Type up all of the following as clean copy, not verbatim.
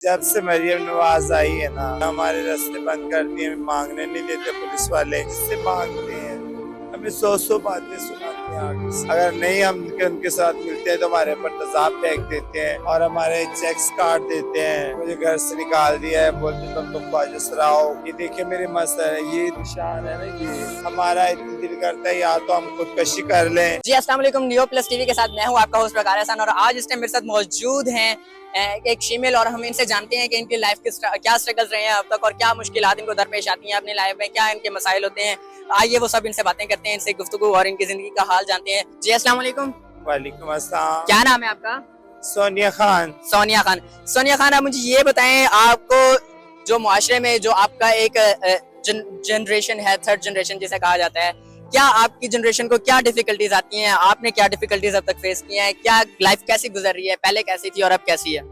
جب سے مریم نواز آئی ہے نا ہمارے راستے بند کر دیے، ہمیں مانگنے نہیں دیتے پولیس والے، جس سے مانگتے ہیں ہمیں سو باتیں سناتے ہیں آگے سے۔ اگر نہیں ہم ان کے ساتھ ملتے ہیں تو ہمارے پر تیزاب پھینک دیتے ہیں اور ہمارے چیکس کاٹ دیتے ہیں۔ مجھے گھر سے نکال دیا ہے، بولتے تم خواجہ سراؤ۔ یہ دیکھیں میرے مسئلہ ہے، یہ نشان ہے نا، یہ ہمارا اتنا دل کرتا ہے یا تو ہم خودکشی کر لیں۔ جی السلام علیکم، نیو پلس ٹی وی کے ساتھ میں ہوں آپ کا ہوسٹ وقار احسان، اور آج اس ٹائم میرے ساتھ موجود ہیں ایک شیمیل، اور ہم ان سے جانتے ہیں کہ ان کی لائف کے کیا اسٹرگلز رہے ہیں اب تک اور کیا مشکلات ان کو درپیش آتی ہیں اپنی لائف میں، کیا ان کے مسائل ہوتے ہیں۔ آئیے وہ سب ان سے باتیں کرتے ہیں، ان سے گفتگو اور ان کی زندگی کا حال جانتے ہیں۔ جی السلام علیکم، وعلیکم السلام۔ کیا نام ہے آپ کا؟ سونیا خان۔ سونیا خان۔ سونیا خان، آپ مجھے یہ بتائیں، آپ کو جو معاشرے میں جو آپ کا ایک جنریشن ہے، تھرڈ جنریشن جسے کہا جاتا ہے، کیا آپ کی جنریشن کو کیا ڈیفیکلٹیز آتی ہیں؟ آپ نے کیا ڈیفیکلٹیز اب تک فیس کی ہیں؟ کیا لائف کیسی گزر رہی ہے؟ پہلے کیسی تھی اور اب کیسی ہے؟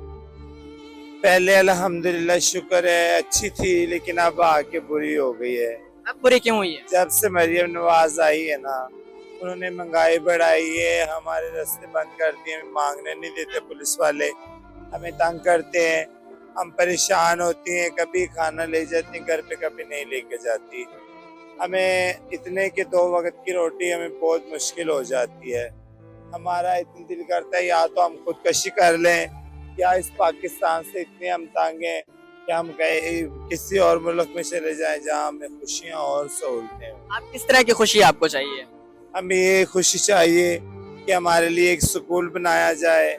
پہلے الحمدللہ شکر ہے اچھی تھی، لیکن اب آ کے بری ہو گئی ہے۔ اب بری کیوں ہوئی ہے؟ جب سے مریم نواز آئی ہے نا انہوں نے مہنگائی بڑھائی ہے، ہمارے راستے بند کر دیے، ہمیں مانگنے نہیں دیتے پولیس والے، ہمیں تنگ کرتے ہیں، ہم پریشان ہوتی ہیں، کبھی کھانا لے جاتی ہیں گھر پہ، کبھی نہیں لے کے جاتی۔ ہمیں اتنے کہ 2 وقت کی روٹی ہمیں بہت مشکل ہو جاتی ہے۔ ہمارا اتنا دل کرتا ہے یا تو ہم خودکشی کر لیں، یا اس پاکستان سے اتنے ہم تنگ ہیں کہ ہم کسی اور ملک میں چلے جائیں جہاں ہمیں خوشیاں اور سہولتیں ہوں۔ آپ کس طرح کی خوشی آپ کو چاہیے؟ ہمیں یہ خوشی چاہیے کہ ہمارے لیے ایک سکول بنایا جائے،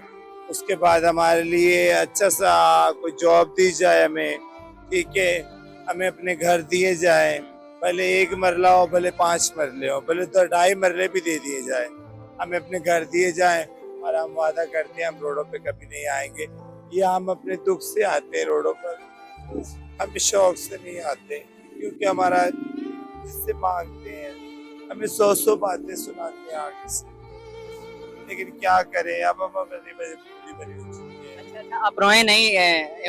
اس کے بعد ہمارے لیے اچھا سا کوئی جاب دی جائے ہمیں، ٹھیک ہے، ہمیں اپنے گھر دیے جائیں، بھلے 1 مرلہ ہو، بھلے 5 مرلے ہو، بھلے 2.5 مرلے بھی دے دیے جائیں، ہمیں اپنے گھر دیے جائیں، اور ہم وعدہ کرتے ہیں ہم روڈوں پہ کبھی نہیں آئیں گے، یا ہم اپنے دکھ سے آتے ہیں روڈوں پر، ہم شوق سے نہیں آتے، کیونکہ ہمارا جس سے مانگتے ہیں ہمیں سو باتیں سناتے ہیں آگے سے، لیکن کیا کریں اب ہم بری ہو چکی ہیں۔ اچھا، آپ روئیں نہیں،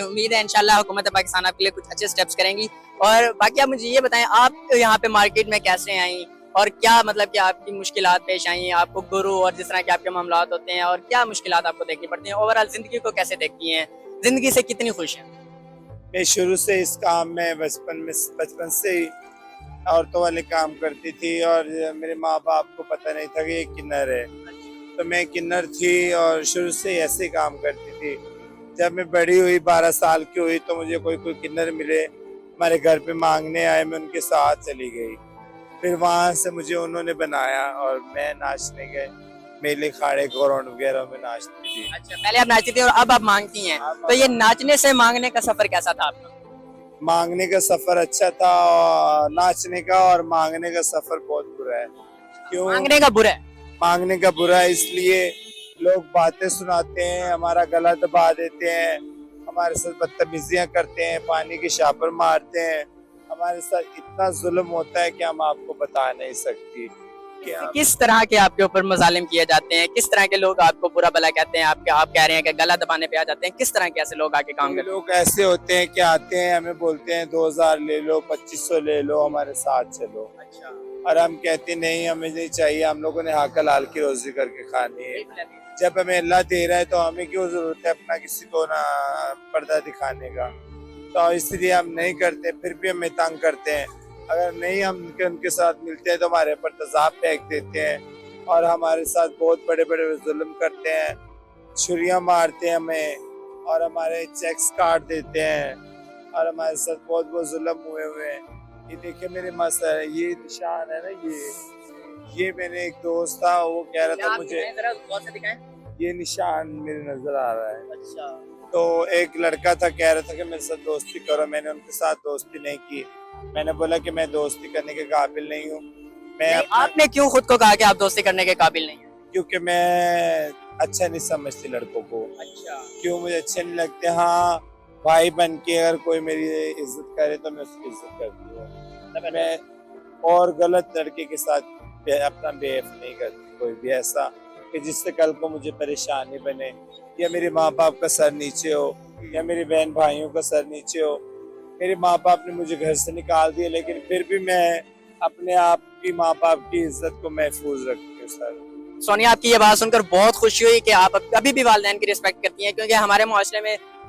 امید ہے انشاءاللہ حکومت پاکستان آپ کے لیے کچھ اچھے سٹیپس کریں گی۔ اور باقی آپ مجھے یہ بتائیں، آپ یہاں پہ مارکیٹ میں کیسے آئیں اور کیا مطلب کہ آپ کی مشکلات پیش آئیں، آپ کو گرو اور جس طرح کے آپ کے معاملات ہوتے ہیں، اور کیا مشکلات آپ کو دیکھنی پڑتی ہیں، اوورآل زندگی کو کیسے دیکھتی ہیں، زندگی سے کتنی خوش ہیں؟ میں شروع سے اس کام میں بچپن سے ہی عورتوں والے کام کرتی تھی، اور میرے ماں باپ کو پتہ نہیں تھا کہ یہ کنر ہے، تو میں کنر تھی اور شروع سے ہی ایسے کام کرتی تھی۔ جب میں بڑی ہوئی 12 سال کی ہوئی تو مجھے کوئی کنر ملے، ہمارے گھر پہ مانگنے آئے، میں ان کے ساتھ چلی گئی، پھر وہاں سے مجھے انہوں نے بنایا اور میں ناچنے گئے، میلے کھاڑے گراؤنڈ وغیرہ میں ناچتی تھی۔ اچھا، پہلے آپ ناچتی تھی اور اب آپ مانگتی ہیں، تو یہ ناچنے سے مانگنے کا سفر کیسا تھا آپ کا؟ مانگنے کا سفر اچھا تھا، اور ناچنے کا اور مانگنے کا سفر بہت برا ہے۔ کیوں مانگنے کا برا ہے؟ مانگنے کا برا ہے؟ اس لیے لوگ باتیں سناتے ہیں، ہمارا گلا دبا دیتے ہیں، ہمارے ساتھ بدتمیزیاں کرتے ہیں، پانی کے شاپر مارتے ہیں، ہمارے ساتھ اتنا ظلم ہوتا ہے کہ ہم آپ کو بتا نہیں سکتی کہ کس طرح کے آپ کے اوپر مظالم کیے جاتے ہیں، کس طرح کے لوگ آپ کو برا بلا کہتے ہیں، آپ کہہ رہے ہیں کہ گلا دبانے پہ آ جاتے ہیں، کس طرح کے ایسے لوگ آگے کام کرتے ہیں؟ لوگ ایسے ہوتے ہیں کہ آتے ہیں ہمیں بولتے ہیں 2000 لے لو، 2500 لے لو، ہمارے ساتھ چلو، اور ہم کہتے نہیں ہمیں نہیں چاہیے، ہم لوگوں نے حق حلال کی روزی کر کے کھانی ہے، جب ہمیں اللہ دے رہا ہے تو ہمیں کیوں ضرورت ہے اپنا کسی کو نہ پردہ دکھانے کا، تو اس لیے ہم نہیں کرتے، پھر بھی ہمیں تنگ کرتے ہیں، اگر نہیں ہم ان کے ساتھ ملتے ہیں تو ہمارے پر تیزاب پھینک دیتے ہیں، اور ہمارے ساتھ بہت بڑے بڑے ظلم کرتے ہیں، چھریاں مارتے ہیں ہمیں، اور ہمارے چیکس کاٹ دیتے ہیں، اور ہمارے ساتھ بہت ظلم ہوئے ہیں۔ یہ دیکھیں میرے مسئلہ ہے، یہ نشان ہے نا، یہ میں نے ایک دوست تھا، وہ کہہ رہا تھا مجھے، یہ نشان میرے نظر آ رہا ہے، تو ایک لڑکا تھا کہہ رہا تھا کہ میرے ساتھ دوستی کرو، میں نے ان کے ساتھ دوستی نہیں کی، میں نے بولا کہ میں دوستی کرنے کے قابل نہیں ہوں، آپ نے کیوں خود کو کہا کہ آپ دوستی کرنے کے قابل نہیں ہیں؟ کیونکہ میں اچھا نہیں سمجھتی لڑکوں کو، کیوں مجھے اچھے نہیں لگتے، ہاں بھائی بن کے اگر کوئی میری عزت کرے تو میں اس کی عزت کرتی ہوں، میں اور غلط لڑکے کے ساتھ اپنا بیف نہیں کرتی کوئی بھی ایسا کہ جس سے کل کو مجھے پریشانی بنے، یا میرے ماں باپ کا سر نیچے ہو، یا میرے بہن بھائیوں کا سر نیچے ہو۔ میرے ماں باپ نے مجھے گھر سے نکال دیا، لیکن پھر بھی میں اپنے آپ کی ماں باپ کی عزت کو محفوظ رکھتی ہوں سر۔ سونیا، آپ کی یہ بات سن کر بہت خوشی ہوئی کہ آپ ابھی بھی والدین کی رسپیکٹ کرتی ہیں، کیونکہ ہمارے معاشرے میں